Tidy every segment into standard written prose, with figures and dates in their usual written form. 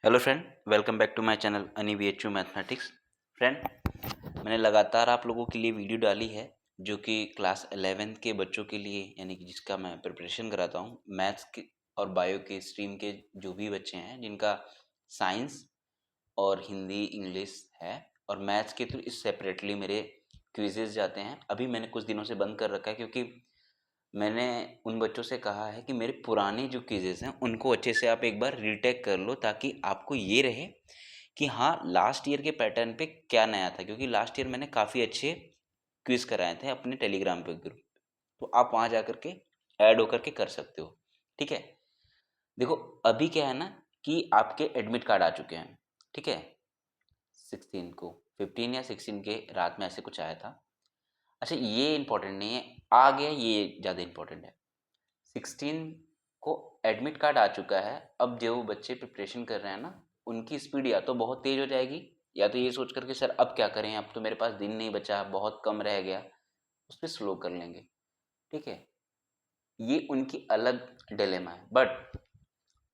Hello friend, welcome back to my channel अनी BHU mathematics. Friend, मैंने लगातार आप लोगों के लिए वीडियो डाली है जो कि क्लास 11th के बच्चों के लिए, यानी कि जिसका मैं प्रिपरेशन कराता हूँ मैथ्स के और बायो के स्ट्रीम के जो भी बच्चे हैं जिनका साइंस और हिंदी इंग्लिश है, और मैथ्स के थ्रू इस सेपरेटली मेरे क्विजेज जाते हैं। अभी मैंने कुछ दिनों से बंद कर रखा है क्योंकि मैंने उन बच्चों से कहा है कि मेरे पुराने जो क्विजेज़ हैं उनको अच्छे से आप एक बार रीटेक कर लो, ताकि आपको ये रहे कि हाँ, लास्ट ईयर के पैटर्न पे क्या नया था। क्योंकि लास्ट ईयर मैंने काफ़ी अच्छे क्विज कराए थे अपने टेलीग्राम पे ग्रुप, तो आप वहाँ जा कर के ऐड होकर के कर सकते हो। ठीक है, देखो अभी क्या है ना कि आपके एडमिट कार्ड आ चुके हैं। ठीक है, 16 को, 15 या 16 के रात में ऐसे कुछ आया था। अच्छा, ये इंपॉर्टेंट नहीं है, आ गया ये ज़्यादा इंपॉर्टेंट है। 16 को एडमिट कार्ड आ चुका है। अब जो बच्चे प्रिपरेशन कर रहे हैं ना, उनकी स्पीड या तो बहुत तेज हो जाएगी, या तो ये सोच करके सर अब क्या करें, अब तो मेरे पास दिन नहीं बचा, बहुत कम रह गया, उस पर स्लो कर लेंगे। ठीक है, ये उनकी अलग डिलेमा है। बट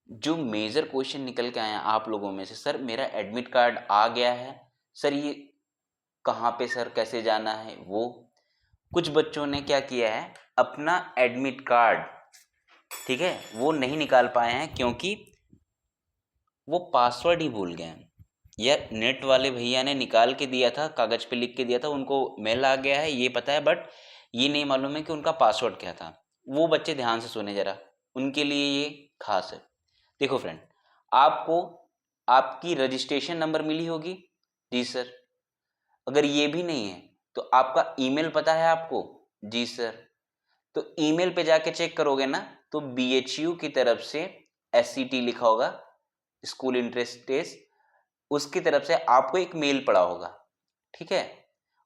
जो मेजर क्वेश्चन निकल के आए हैं आप लोगों में से, सर मेरा एडमिट कार्ड आ गया है, सर ये कहाँ पे, सर कैसे जाना है, वो कुछ बच्चों ने क्या किया है, अपना एडमिट कार्ड, ठीक है, वो नहीं निकाल पाए हैं क्योंकि वो पासवर्ड ही भूल गए हैं। या नेट वाले भैया ने निकाल के दिया था, कागज पे लिख के दिया था, उनको मेल आ गया है ये पता है, बट ये नहीं मालूम है कि उनका पासवर्ड क्या था। वो बच्चे ध्यान से सुने जरा, उनके लिए ये खास है। देखो फ्रेंड, आपको आपकी रजिस्ट्रेशन नंबर मिली होगी। जी सर। अगर ये भी नहीं है तो आपका ईमेल पता है आपको। जी सर। तो ईमेल पे जाके चेक करोगे ना, तो BHU की तरफ से SCT लिखा होगा, स्कूल इंटरेस्ट टेस्ट, उसकी तरफ से आपको एक मेल पड़ा होगा। ठीक है,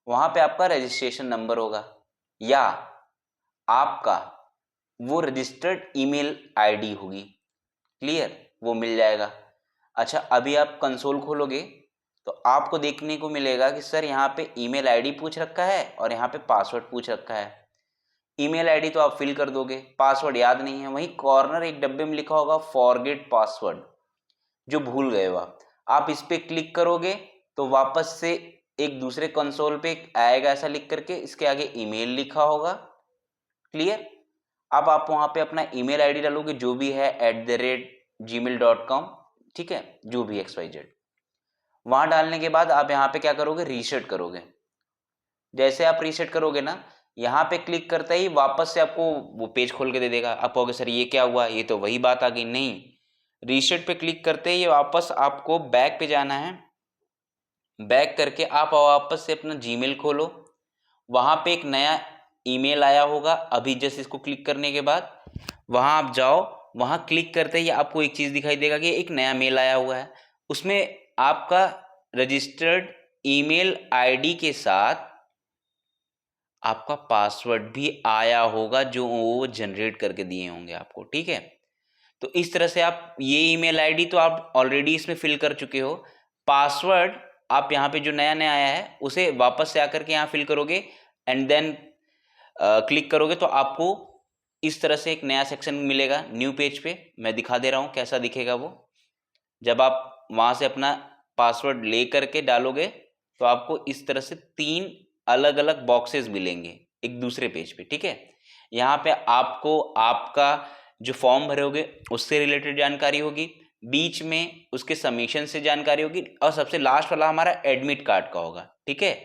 वहां पे आपका रजिस्ट्रेशन नंबर होगा या आपका वो रजिस्टर्ड ईमेल आईडी होगी। क्लियर, वो मिल जाएगा। अच्छा, अभी आप कंसोल खोलोगे तो आपको देखने को मिलेगा कि सर यहाँ पे ईमेल आईडी पूछ रखा है और यहाँ पे पासवर्ड पूछ रखा है। ईमेल आईडी तो आप फिल कर दोगे, पासवर्ड याद नहीं है, वहीं कॉर्नर एक डब्बे में लिखा होगा फॉरगेट पासवर्ड, जो भूल गए हो आप इस पे क्लिक करोगे तो वापस से एक दूसरे कंसोल पे आएगा ऐसा लिख करके, इसके आगे ईमेल लिखा होगा। क्लियर, अब आप वहां पे अपना ईमेल आईडी डालोगे जो भी है @gmail.com। ठीक है, जो भी XYZ, वहां डालने के बाद आप यहाँ पे क्या करोगे, रीसेट करोगे। जैसे आप रीसेट करोगे ना, यहाँ पे क्लिक करते ही वापस से आपको वो पेज खोल के दे देगा। आप कहोगे सर ये क्या हुआ, ये तो वही बात आ गई। नहीं, रीसेट पे क्लिक करते ही वापस आपको बैक पे जाना है। बैक करके आप वापस से अपना जीमेल खोलो, वहाँ पे एक नया ईमेल आया होगा अभी जस्ट इसको क्लिक करने के बाद। वहाँ आप जाओ, वहाँ क्लिक करते ही आपको एक चीज़ दिखाई देगा कि एक नया मेल आया हुआ है, उसमें आपका रजिस्टर्ड ईमेल आईडी के साथ आपका पासवर्ड भी आया होगा जो वो जनरेट करके दिए होंगे आपको। ठीक है, तो इस तरह से आप ये ईमेल आईडी तो आप ऑलरेडी इसमें फिल कर चुके हो, पासवर्ड आप यहाँ पे जो नया नया आया है उसे वापस से आकर के यहाँ फिल करोगे एंड देन क्लिक करोगे तो आपको इस तरह से एक नया सेक्शन मिलेगा न्यू पेज पे। मैं दिखा दे रहा हूँ कैसा दिखेगा वो। जब आप वहाँ से अपना पासवर्ड ले करके डालोगे तो आपको इस तरह से 3 अलग अलग बॉक्सेस मिलेंगे एक दूसरे पेज पे। ठीक है, यहाँ पे आपको आपका जो फॉर्म भरोगे उससे रिलेटेड जानकारी होगी, बीच में उसके सबमिशन से जानकारी होगी, और सबसे लास्ट वाला हमारा एडमिट कार्ड का होगा। ठीक है,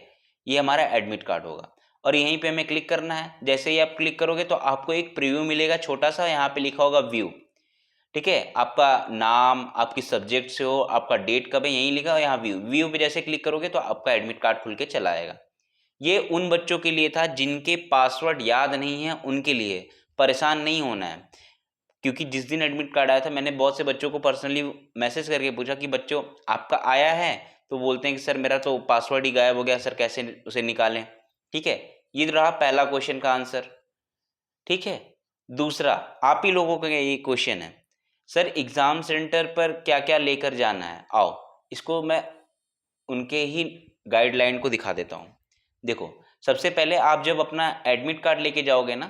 ये हमारा एडमिट कार्ड होगा और यहीं पे हमें क्लिक करना है। जैसे ही आप क्लिक करोगे तो आपको एक प्रीव्यू मिलेगा छोटा सा, यहाँ पे लिखा होगा व्यू। ठीक है, आपका नाम, आपकी सब्जेक्ट से हो, आपका डेट कब है, यहीं लिखा हो, यहाँ व्यू। व्यू पे जैसे क्लिक करोगे तो आपका एडमिट कार्ड खुल के चला आएगा। ये उन बच्चों के लिए था जिनके पासवर्ड याद नहीं है, उनके लिए परेशान नहीं होना है। क्योंकि जिस दिन एडमिट कार्ड आया था मैंने बहुत से बच्चों को पर्सनली मैसेज करके पूछा कि बच्चों आपका आया है, तो बोलते हैं कि सर मेरा तो पासवर्ड ही गायब हो गया, सर कैसे उसे निकालें। ठीक है, ये रहा पहला क्वेश्चन का आंसर। ठीक है, दूसरा आप ही लोगों का ये क्वेश्चन है, सर एग्जाम सेंटर पर क्या क्या लेकर जाना है। आओ इसको मैं उनके ही गाइडलाइन को दिखा देता हूँ। देखो, सबसे पहले आप जब अपना एडमिट कार्ड लेके जाओगे ना,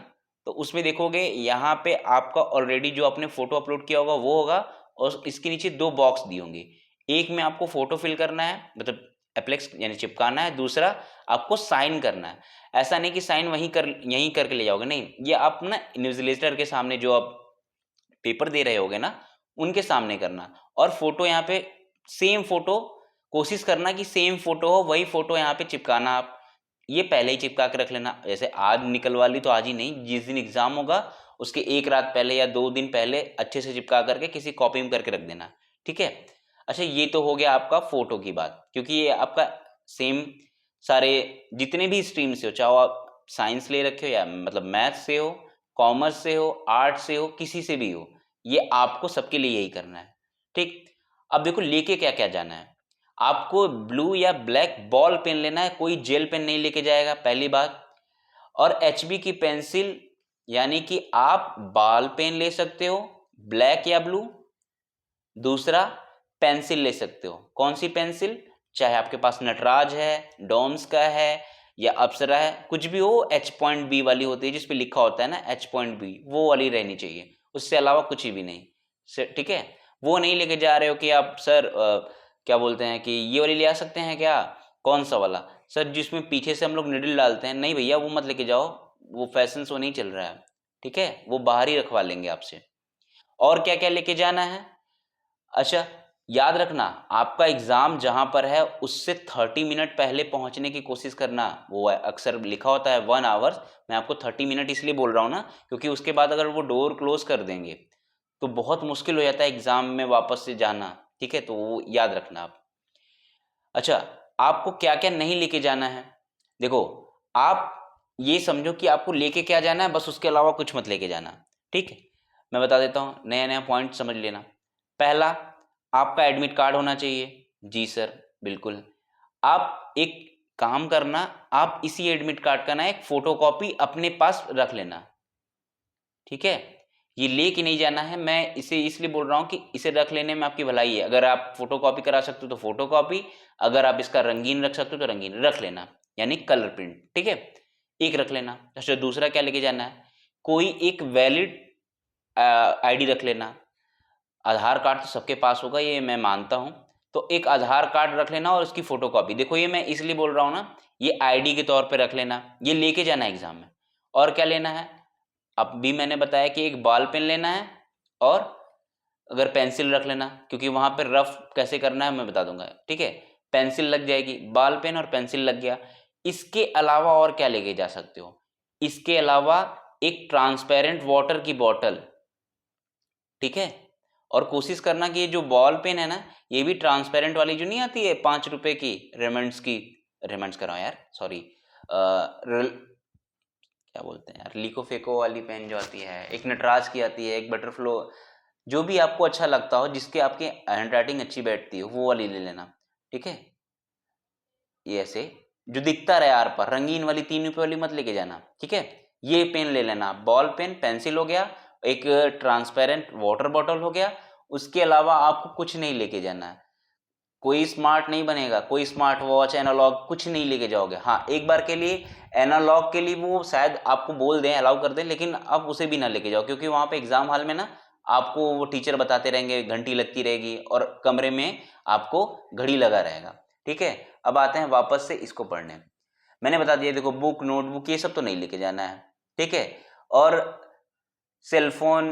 तो उसमें देखोगे यहाँ पे आपका ऑलरेडी जो आपने फोटो अपलोड किया होगा वो होगा, और इसके नीचे 2 बॉक्स दिए होंगे। एक में आपको फोटो फिल करना है, मतलब एप्लेक्स यानी चिपकाना है, दूसरा आपको साइन करना है। ऐसा नहीं कि साइन यहीं करके ले जाओगे, नहीं, ये आप ना इन्विजिलेटर के सामने जो आप पेपर दे रहे होगे ना, उनके सामने करना। और फोटो यहाँ पे सेम फोटो, कोशिश करना कि सेम फोटो हो, वही फोटो यहाँ पे चिपकाना। आप ये पहले ही चिपका के रख लेना। जैसे आज निकलवा ली तो आज ही नहीं, जिस दिन एग्जाम होगा उसके एक रात पहले या 2 दिन पहले अच्छे से चिपका करके किसी कॉपी में करके रख देना, ठीक है। अच्छा, ये तो हो गया आपका फोटो की बात, क्योंकि ये आपका सेम सारे जितने भी स्ट्रीम से हो, चाहे आप साइंस ले रखे हो या मतलब मैथ्स से हो, कॉमर्स से हो, आर्ट से हो, किसी से भी हो, ये आपको सबके लिए यही करना है, ठीक। अब देखो लेके क्या क्या जाना है। आपको ब्लू या ब्लैक बॉल पेन लेना है, कोई जेल पेन नहीं लेके जाएगा, पहली बात। और एचबी की पेंसिल, यानी कि आप बॉल पेन ले सकते हो ब्लैक या ब्लू। दूसरा, पेंसिल ले सकते हो। कौन सी पेंसिल? चाहे आपके पास नटराज है, डॉम्स का है या अप्सरा है, कुछ भी हो। H.B वाली होती है जिसपे लिखा होता है ना H.B, वो वाली रहनी चाहिए, उससे अलावा कुछ भी नहीं, ठीक है। वो नहीं लेके जा रहे हो कि आप सर क्या बोलते हैं कि ये वाली ले आ सकते हैं क्या? कौन सा वाला सर? जिसमें पीछे से हम लोग निडल डालते हैं। नहीं भैया, वो मत लेके जाओ, वो फैशन शो नहीं चल रहा है, ठीक है, वो बाहर ही रखवा लेंगे आपसे। और क्या क्या लेके जाना है? अच्छा, याद रखना, आपका एग्जाम जहां पर है उससे 30 मिनट पहले पहुंचने की कोशिश करना। वो अक्सर लिखा होता है 1 आवर्स, मैं आपको 30 मिनट इसलिए बोल रहा हूँ ना, क्योंकि उसके बाद अगर वो डोर क्लोज कर देंगे तो बहुत मुश्किल हो जाता है एग्जाम में वापस से जाना, ठीक है, तो वो याद रखना आप। अच्छा, आपको क्या क्या नहीं लेके जाना है? देखो, आप ये समझो कि आपको लेके क्या जाना है, बस उसके अलावा कुछ मत लेके जाना, ठीक है। मैं बता देता हूँ, नया नया पॉइंट समझ लेना। पहला, आपका एडमिट कार्ड होना चाहिए। जी सर, बिल्कुल। आप एक काम करना, आप इसी एडमिट कार्ड का ना एक फोटोकॉपी अपने पास रख लेना, ठीक है। ये लेके नहीं जाना है, मैं इसे इसलिए बोल रहा हूँ कि इसे रख लेने में आपकी भलाई है। अगर आप फोटोकॉपी करा सकते हो तो फोटोकॉपी, अगर आप इसका रंगीन रख सकते हो तो रंगीन रख लेना, यानी कलर प्रिंट, ठीक है, एक रख लेना। अच्छा, दूसरा क्या लेके जाना है? कोई एक वैलिड आईडी रख लेना। आधार कार्ड तो सबके पास होगा, ये मैं मानता हूँ, तो एक आधार कार्ड रख लेना और उसकी फोटोकॉपी। देखो, ये मैं इसलिए बोल रहा हूँ ना, ये आईडी के तौर पे रख लेना, ये लेके जाना है एग्जाम में। और क्या लेना है? अब भी मैंने बताया कि एक बॉल पेन लेना है, और अगर पेंसिल रख लेना, क्योंकि वहां पर रफ कैसे करना है मैं बता दूंगा, ठीक है। पेंसिल लग जाएगी, बॉल पेन और पेंसिल लग गया। इसके अलावा और क्या लेके जा सकते हो? इसके अलावा एक ट्रांसपेरेंट वाटर की बॉटल, ठीक है। और कोशिश करना कि ये जो बॉल पेन है ना, ये भी ट्रांसपेरेंट वाली जो नहीं आती है 5 रुपए की, रेमंड्स की, रेमंड्स कर रहा हूँ यार, सॉरी, क्या बोलते हैं यार, लिको फेको वाली पेन जो आती है, एक नटराज की आती है, एक बटरफ्लो, जो भी आपको अच्छा लगता हो, जिसके आपकी हैंड राइटिंग अच्छी बैठती है, वो वाली ले लेना, ठीक है। ये ऐसे जो दिखता रहे आर पर, रंगीन वाली 3 रुपए वाली मत लेके जाना, ठीक है। ये पेन ले लेना, बॉल पेन, पेंसिल हो गया, एक ट्रांसपेरेंट वाटर बॉटल हो गया। उसके अलावा आपको कुछ नहीं लेके जाना है। कोई स्मार्ट नहीं बनेगा, कोई स्मार्ट वॉच, एनालॉग कुछ नहीं लेके जाओगे। हाँ, एक बार के लिए एनालॉग के लिए वो शायद आपको बोल दें, अलाउ कर दें, लेकिन आप उसे भी ना लेके जाओ, क्योंकि वहां पे एग्जाम हॉल में ना आपको वो टीचर बताते रहेंगे, घंटी लगती रहेगी और कमरे में आपको घड़ी लगा रहेगा, ठीक है। अब आते हैं वापस से इसको पढ़ने। मैंने बता दिया, देखो, बुक, नोटबुक, ये सब तो नहीं लेके जाना है, ठीक है। और सेलफोन,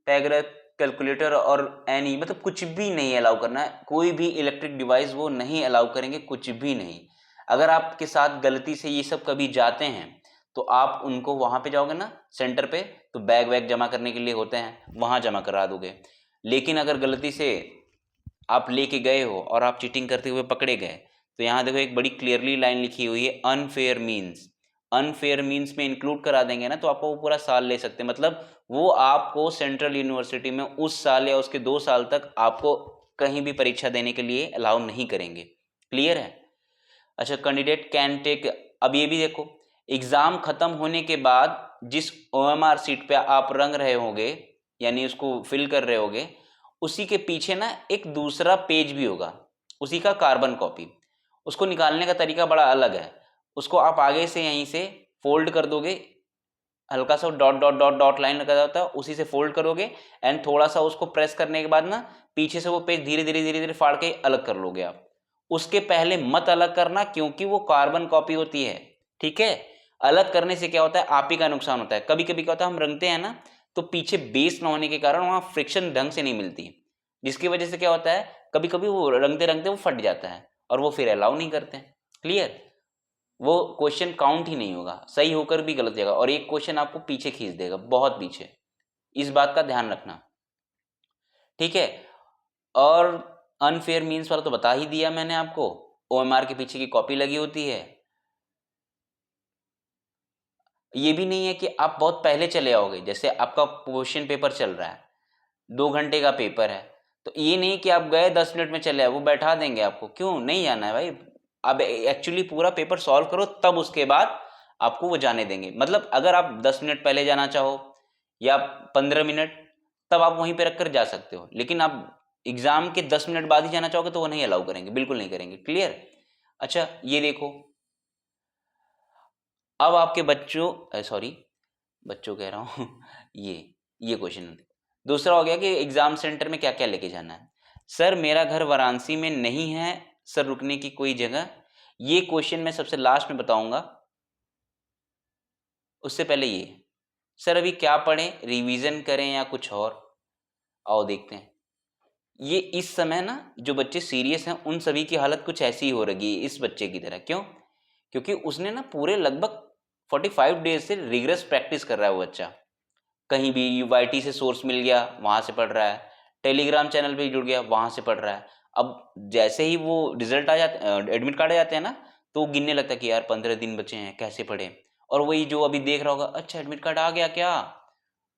टैगर, कैलकुलेटर और एनी, मतलब कुछ भी नहीं अलाउ करना है। कोई भी इलेक्ट्रिक डिवाइस वो नहीं अलाउ करेंगे, कुछ भी नहीं। अगर आपके साथ गलती से ये सब कभी जाते हैं तो आप उनको वहां पे जाओगे ना सेंटर पे, तो बैग वैग जमा करने के लिए होते हैं, वहां जमा करा दोगे। लेकिन अगर गलती से आप लेके गए हो और आप चीटिंग करते हुए पकड़े गए, तो यहाँ देखो एक बड़ी क्लियरली लाइन लिखी हुई है, अनफेयर मीन्स। अनफेयर मीन्स में इंक्लूड करा देंगे ना, तो आपको वो पूरा साल ले सकते हैं। मतलब वो आपको सेंट्रल यूनिवर्सिटी में उस साल या उसके 2 साल तक आपको कहीं भी परीक्षा देने के लिए अलाउ नहीं करेंगे। क्लियर है? अच्छा, कैंडिडेट कैन टेक, अब ये भी देखो, एग्जाम खत्म होने के बाद जिस ओएमआर सीट पे आप रंग रहे होगे, यानी उसको फिल कर रहे होगे, उसी के पीछे ना एक दूसरा पेज भी होगा, उसी का कार्बन कॉपी। उसको निकालने का तरीका बड़ा अलग है। उसको आप आगे से यहीं से फोल्ड कर दोगे। हल्का सा dot dot dot dot line लगा होता है, उसी से फोल्ड करोगे एंड थोड़ा सा उसको प्रेस करने के बाद ना पीछे से वो पेज धीरे धीरे धीरे धीरे फाड़ के अलग कर लोगे आप। उसके पहले मत अलग करना, क्योंकि वो कार्बन कॉपी होती है, ठीक है। अलग करने से क्या होता है, आप ही का नुकसान होता है। कभी कभी क्या होता है, हम रंगते हैं ना तो पीछे बेस ना होने के कारण वहां फ्रिक्शन ढंग से नहीं मिलती, जिसकी वजह से क्या होता है, कभी कभी वो रंगते रंगते वो फट जाता है और वो फिर अलाउ नहीं करते। क्लियर? वो क्वेश्चन काउंट ही नहीं होगा, सही होकर भी गलत जाएगा और एक क्वेश्चन आपको पीछे खींच देगा, बहुत पीछे। इस बात का ध्यान रखना, ठीक है। और अनफेयर मीन्स वाला तो बता ही दिया मैंने आपको, ओएमआर के पीछे की कॉपी लगी होती है। ये भी नहीं है कि आप बहुत पहले चले आओगे, जैसे आपका क्वेश्चन पेपर चल रहा है, 2 घंटे का पेपर है, तो ये नहीं कि आप गए 10 मिनट में चले आए, वो बैठा देंगे आपको। क्यों नहीं आना है भाई, अब एक्चुअली पूरा पेपर सॉल्व करो तब उसके बाद आपको वो जाने देंगे। मतलब अगर आप 10 मिनट पहले जाना चाहो या 15 मिनट, तब आप वहीं पे रख कर जा सकते हो, लेकिन आप एग्जाम के 10 मिनट बाद ही जाना चाहोगे तो वो नहीं अलाउ करेंगे, बिल्कुल नहीं करेंगे। क्लियर? अच्छा ये देखो, अब आपके बच्चों सॉरी बच्चों कह रहा हूँ ये क्वेश्चन दूसरा हो गया कि एग्जाम सेंटर में क्या क्या लेके जाना है। सर मेरा घर वाराणसी में नहीं है सर, रुकने की कोई जगह? ये क्वेश्चन मैं सबसे लास्ट में बताऊंगा, उससे पहले ये सर अभी क्या पढ़ें, रिवीजन करें या कुछ और? आओ देखते हैं। ये इस समय ना जो बच्चे सीरियस हैं उन सभी की हालत कुछ ऐसी ही हो रही है इस बच्चे की तरह। क्यों? क्योंकि उसने ना पूरे लगभग 45 डेज से रिगरस प्रैक्टिस कर रहा है वो बच्चा। कहीं भी यूआईटी से सोर्स मिल गया वहां से पढ़ रहा है, टेलीग्राम चैनल पे जुड़ गया वहां से पढ़ रहा है। अब जैसे ही वो रिजल्ट आ जाते, एडमिट कार्ड आ जाते हैं ना, तो वो गिनने लगता है कि यार 15 दिन बचे हैं, कैसे पढ़े। और वही जो अभी देख रहा होगा, अच्छा एडमिट कार्ड आ गया क्या,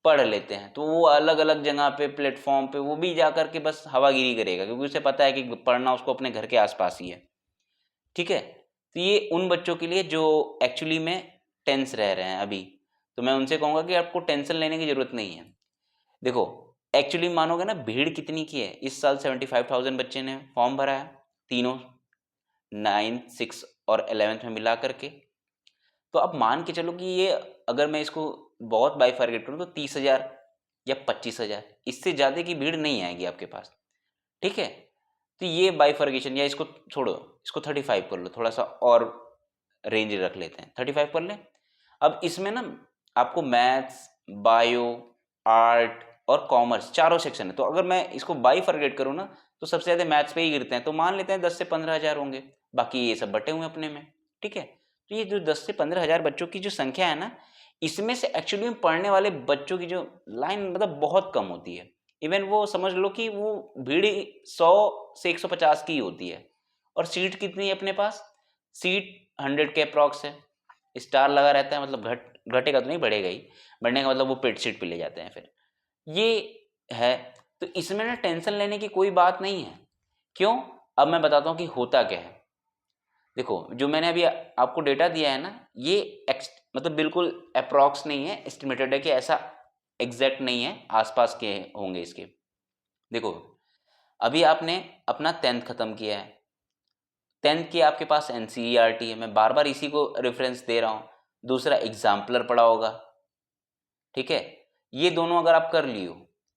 पढ़ लेते हैं। तो वो अलग अलग जगह पे प्लेटफॉर्म पे वो भी जा करके बस हवागिरी करेगा, क्योंकि उसे पता है कि पढ़ना उसको अपने घर के आसपास ही है, ठीक है। तो ये उन बच्चों के लिए जो एक्चुअली में टेंस रह रहे हैं अभी, तो मैं उनसे कहूँगा कि आपको टेंशन लेने की ज़रूरत नहीं है। देखो एक्चुअली मानोगे ना, भीड़ कितनी की है, इस साल 75,000 बच्चे ने फॉर्म भरा है, तीनों 9th 6th और 11th में मिला करके। तो अब मान के चलो कि ये अगर मैं इसको बहुत बाइफरकेट करूँ तो 30,000 या 25,000, इससे ज़्यादा की भीड़ नहीं आएगी आपके पास, ठीक है। तो ये बाइफर्गेशन, या इसको छोड़ो, इसको 35 कर लो, थोड़ा सा और रेंज रख लेते हैं, 35 कर लें। अब इसमें ना आपको मैथ्स, बायो, आर्ट और कॉमर्स चारों सेक्शन है। तो अगर मैं इसको बाइफर्गेट करूँ ना, तो सबसे ज़्यादा मैथ्स पे ही गिरते हैं, तो मान लेते हैं 10 से 15,000 होंगे, बाकी ये सब बटे हुए अपने में, ठीक है। तो ये जो 10 से 15,000 बच्चों की जो संख्या है ना, इसमें से एक्चुअली में पढ़ने वाले बच्चों की जो लाइन मतलब बहुत कम होती है। इवन वो समझ लो कि वो भीड़ 100 से 150 की ही होती है। और सीट कितनी है अपने पास? सीट 100 के अप्रॉक्स है, स्टार लगा रहता है, मतलब घटेगा तो नहीं, बढ़ेगा ही। बढ़ने का मतलब वो पेड सीट पे ले जाते हैं फिर, ये है। तो इसमें ना टेंशन लेने की कोई बात नहीं है। क्यों? अब मैं बताता हूँ कि होता क्या है। देखो जो मैंने अभी आपको डेटा दिया है ना, ये मतलब बिल्कुल अप्रॉक्स नहीं है, एस्टिमेटेड है, कि ऐसा एग्जैक्ट नहीं है, आसपास के होंगे इसके। देखो अभी आपने अपना 10th खत्म किया है, 10th की आपके पास एनसीईआरटी है, मैं बार बार इसी को रेफरेंस दे रहा हूँ। दूसरा एग्जाम्पलर पढ़ा होगा, ठीक है। ये दोनों अगर आप कर लियो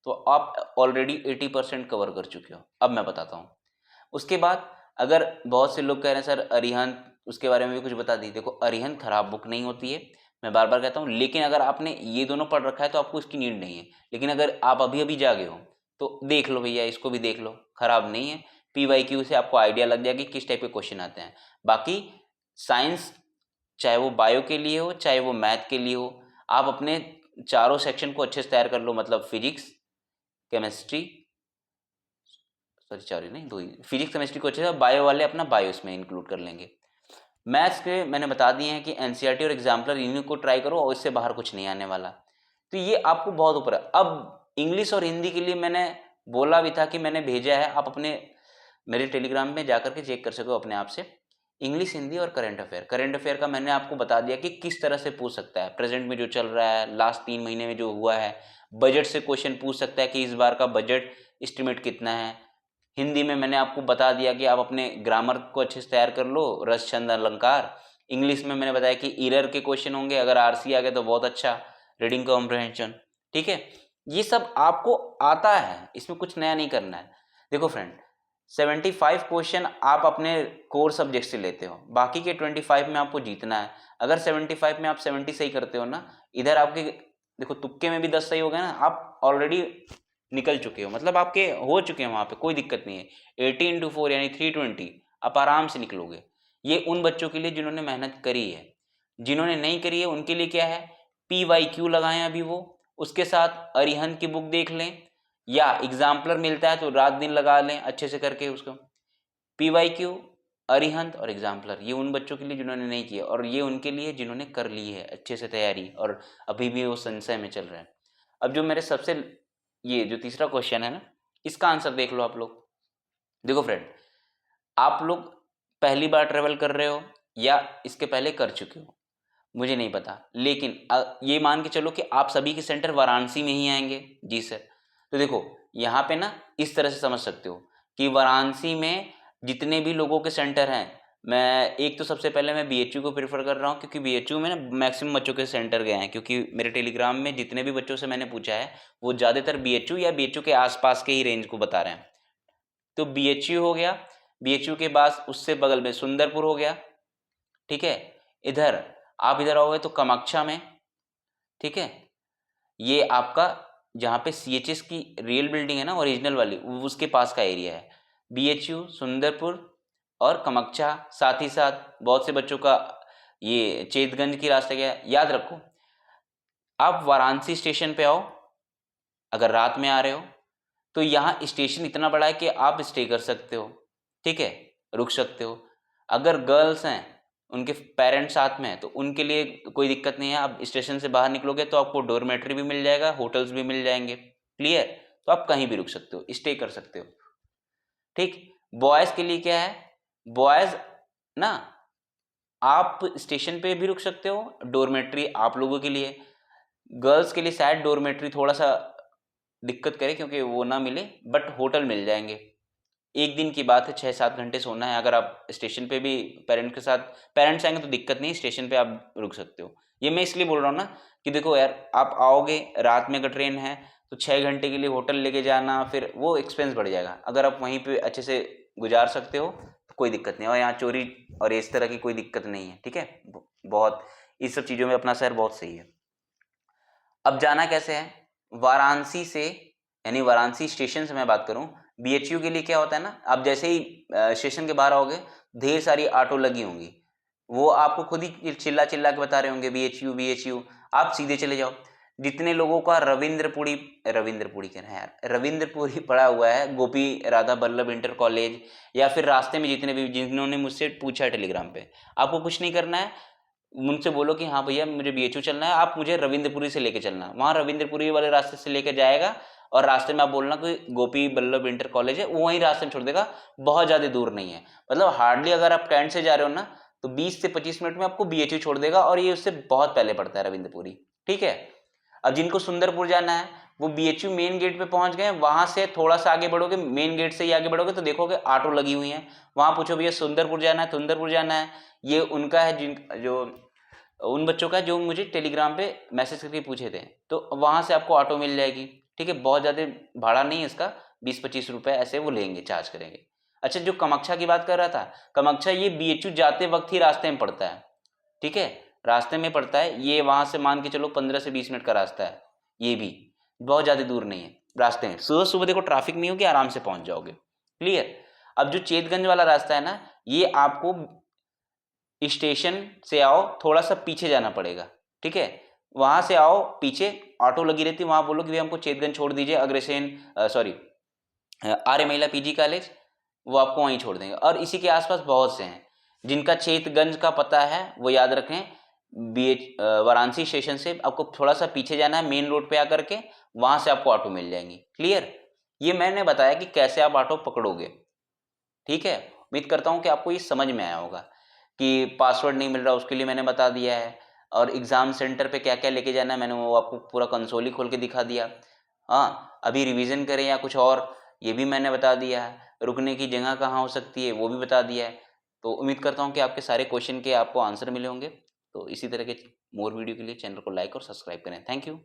तो आप ऑलरेडी 80% कवर कर चुके हो। अब मैं बताता हूँ उसके बाद, अगर बहुत से लोग कह रहे हैं सर अरिहंत, उसके बारे में भी कुछ बता दी। देखो अरिहंत खराब बुक नहीं होती है, मैं बार बार कहता हूँ, लेकिन अगर आपने ये दोनों पढ़ रखा है तो आपको इसकी नीड नहीं है। लेकिन अगर आप अभी अभी जागे हो तो देख लो भैया, इसको भी देख लो, खराब नहीं है। PYQ से आपको आइडिया लग जाएगी किस टाइप के क्वेश्चन आते हैं। बाकी साइंस, चाहे वो बायो के लिए हो चाहे वो मैथ के लिए हो, आप अपने चारों सेक्शन को अच्छे से तैयार कर लो, मतलब फिजिक्स, केमिस्ट्री, सॉरी चारों नहीं, दो ही, फिजिक्स केमिस्ट्री को अच्छे से, बायो वाले अपना बायो इसमें इंक्लूड कर लेंगे। मैथ्स के मैंने बता दिए हैं कि एनसीईआरटी और एग्जाम्पलर, इन्हीं को ट्राई करो और इससे बाहर कुछ नहीं आने वाला। तो ये आपको बहुत ऊपर है। अब इंग्लिश और हिंदी के लिए मैंने बोला भी था कि मैंने भेजा है, आप अपने मेरे टेलीग्राम में जाकर के चेक कर सको अपने आप से। इंग्लिश, हिंदी और करंट अफेयर का मैंने आपको बता दिया कि किस तरह से पूछ सकता है, प्रेजेंट में जो चल रहा है, लास्ट 3 महीने में जो हुआ है। बजट से क्वेश्चन पूछ सकता है कि इस बार का बजट एस्टिमेट कितना है। हिंदी में मैंने आपको बता दिया कि आप अपने ग्रामर को अच्छे से तैयार कर लो, रस छंद अलंकार। इंग्लिश में मैंने बताया कि ईरर के क्वेश्चन होंगे, अगर आरसी आ गए तो बहुत अच्छा, रीडिंग कॉम्प्रहेंशन, ठीक है। ये सब आपको आता है, इसमें कुछ नया नहीं करना है। देखो फ्रेंड, 75 क्वेश्चन आप अपने कोर सब्जेक्ट से लेते हो, बाकी के 25 में आपको जीतना है। अगर 75 में आप 70 सही करते हो ना, इधर आपके देखो तुक्के में भी 10 सही हो गए ना, आप ऑलरेडी निकल चुके हो, मतलब आपके हो चुके हैं वहाँ पे, कोई दिक्कत नहीं है। 80 इंटू 4 यानी 320 आप आराम से निकलोगे। ये उन बच्चों के लिए जिन्होंने मेहनत करी है। जिन्होंने नहीं करी है उनके लिए क्या है, PYQ लगाएं अभी वो, उसके साथ अरिहंत की बुक देख लें, या एग्जाम्पलर मिलता है तो रात दिन लगा लें अच्छे से करके उसको। PYQ, अरिहंत और एग्जाम्पलर, ये उन बच्चों के लिए जिन्होंने नहीं किया, और ये उनके लिए जिन्होंने कर ली है अच्छे से तैयारी और अभी भी वो संशय में चल रहे हैं। अब जो मेरे सबसे ये जो तीसरा क्वेश्चन है ना, इसका आंसर देख लो आप लोग। देखो फ्रेंड, आप लोग पहली बार ट्रेवल कर रहे हो या इसके पहले कर चुके हो मुझे नहीं पता, लेकिन ये मान के चलो कि आप सभी के सेंटर वाराणसी में ही आएंगे। जी सर। तो देखो यहाँ पे ना इस तरह से समझ सकते हो कि वाराणसी में जितने भी लोगों के सेंटर हैं, मैं एक तो सबसे पहले मैं BHU को प्रेफर कर रहा हूँ, क्योंकि BHU में ना मैक्सिमम बच्चों के सेंटर गए हैं, क्योंकि मेरे टेलीग्राम में जितने भी बच्चों से मैंने पूछा है वो ज़्यादातर BHU या BHU के आसपास के ही रेंज को बता रहे हैं। तो BHU हो गया, BHU के बाद उससे बगल में सुंदरपुर हो गया, ठीक है। इधर आप इधर आओगे तो कामाख्या में, ठीक है, ये आपका जहाँ पे CHS की रियल बिल्डिंग है ना ओरिजिनल वाली, उसके पास का एरिया है। BHU, सुंदरपुर और कामाख्या, साथ ही साथ बहुत से बच्चों का ये चेतगंज की रास्ते गया। याद रखो, आप वाराणसी स्टेशन पे आओ, अगर रात में आ रहे हो तो यहाँ स्टेशन इतना बड़ा है कि आप स्टे कर सकते हो, ठीक है, रुक सकते हो। अगर गर्ल्स हैं उनके पेरेंट्स साथ में हैं तो उनके लिए कोई दिक्कत नहीं है, आप स्टेशन से बाहर निकलोगे तो आपको डोरमेट्री भी मिल जाएगा, होटल्स भी मिल जाएंगे, क्लियर। तो आप कहीं भी रुक सकते हो, स्टे कर सकते हो, ठीक। बॉयज़ के लिए क्या है, बॉयज़ ना आप स्टेशन पे भी रुक सकते हो, डोरमेट्री आप लोगों के लिए। गर्ल्स के लिए शायद डोरमेट्री थोड़ा सा दिक्कत करे क्योंकि वो ना मिले, बट होटल मिल जाएंगे। एक दिन की बात है, 6-7 घंटे सोना है। अगर आप स्टेशन पे भी पेरेंट के साथ, पेरेंट्स आएंगे तो दिक्कत नहीं, स्टेशन पे आप रुक सकते हो। ये मैं इसलिए बोल रहा हूँ ना कि देखो यार, आप आओगे रात में, अगर ट्रेन है तो 6 घंटे के लिए होटल लेके जाना, फिर वो एक्सपेंस बढ़ जाएगा। अगर आप वहीं पे अच्छे से गुजार सकते हो तो कोई दिक्कत नहीं, और यहाँ चोरी और इस तरह की कोई दिक्कत नहीं है, ठीक है। बहुत इस सब चीज़ों में अपना शहर बहुत सही है। अब जाना कैसे है, वाराणसी से, यानी वाराणसी स्टेशन से मैं बात करूं, BHU के लिए क्या होता है ना, आप जैसे ही स्टेशन के बाहर आओगे ढेर सारी ऑटो लगी होंगी, वो आपको खुद ही चिल्ला चिल्ला के बता रहे होंगे BHU BHU। आप सीधे चले जाओ। जितने लोगों का रविंद्रपुरी कह रहे हैं यार, रविंद्रपुरी पड़ा हुआ है, गोपी राधा बल्लभ इंटर कॉलेज, या फिर रास्ते में जितने भी, जिन्होंने मुझसे पूछा है टेलीग्राम पे, आपको कुछ नहीं करना है, उनसे बोलो कि हाँ भैया मुझे BHU चलना है, आप मुझे रविंद्रपुरी से लेके चलना। वहाँ रविंद्रपुरी वाले रास्ते से लेके जाएगा, और रास्ते में आप बोलना कि गोपी बल्लभ इंटर कॉलेज है, वो वहीं रास्ते में छोड़ देगा, बहुत ज़्यादा दूर नहीं है। मतलब हार्डली अगर आप कैंट से जा रहे हो ना तो 20 से 25 मिनट में आपको BHU छोड़ देगा, और ये उससे बहुत पहले पड़ता है रविंद्रपुरी, ठीक है। अब जिनको सुंदरपुर जाना है वो BHU मेन गेट पे पहुंच गए, वहां से थोड़ा सा आगे बढ़ोगे, मेन गेट से ही आगे बढ़ोगे तो देखोगे ऑटो लगी हुई है, वहां पूछो भैया सुंदरपुर जाना है, सुंदरपुर जाना है। ये उनका है, जिन जो उन बच्चों का जो मुझे टेलीग्राम पे मैसेज करके पूछे थे, तो वहाँ से आपको ऑटो मिल जाएगी, ठीक है। बहुत ज़्यादा भाड़ा नहीं है इसका, 20-25 रुपये ऐसे वो लेंगे, चार्ज करेंगे। अच्छा, जो कामाख्या की बात कर रहा था, कामाख्या ये BHU जाते वक्त ही रास्ते में पड़ता है, ठीक है, रास्ते में पड़ता है ये, वहाँ से मान के चलो 15 से 20 मिनट का रास्ता है, ये भी बहुत ज़्यादा दूर नहीं है। रास्ते में सुबह सुबह देखो ट्रैफिक नहीं होगी, आराम से पहुँच जाओगे, क्लियर। अब जो चेतगंज वाला रास्ता है ना, ये आपको स्टेशन से आओ, थोड़ा सा पीछे जाना पड़ेगा, ठीक है। वहां से आओ, पीछे ऑटो लगी रहती है, वहां बोलो कि भैया हमको चेतगंज छोड़ दीजिए, अग्रसेन सॉरी आर्य महिला PG कॉलेज, वो आपको वहीं छोड़ देंगे। और इसी के आसपास बहुत से हैं जिनका चेतगंज का पता है, वो याद रखें। वाराणसी स्टेशन से आपको थोड़ा सा पीछे जाना है, मेन रोड पे आकर के, वहां से आपको ऑटो मिल जाएंगी, क्लियर। ये मैंने बताया कि कैसे आप ऑटो पकड़ोगे, ठीक है। उम्मीद करता हूँ कि आपको ये समझ में आया होगा कि पासवर्ड नहीं मिल रहा उसके लिए मैंने बता दिया है, और एग्ज़ाम सेंटर पे क्या क्या लेके जाना है मैंने वो आपको पूरा कंसोल ही खोल के दिखा दिया। हाँ, अभी रिवीजन करें या कुछ और, ये भी मैंने बता दिया है। रुकने की जगह कहाँ हो सकती है वो भी बता दिया है। तो उम्मीद करता हूँ कि आपके सारे क्वेश्चन के आपको आंसर मिले होंगे। तो इसी तरह के मोर वीडियो के लिए चैनल को लाइक और सब्सक्राइब करें। Thank you.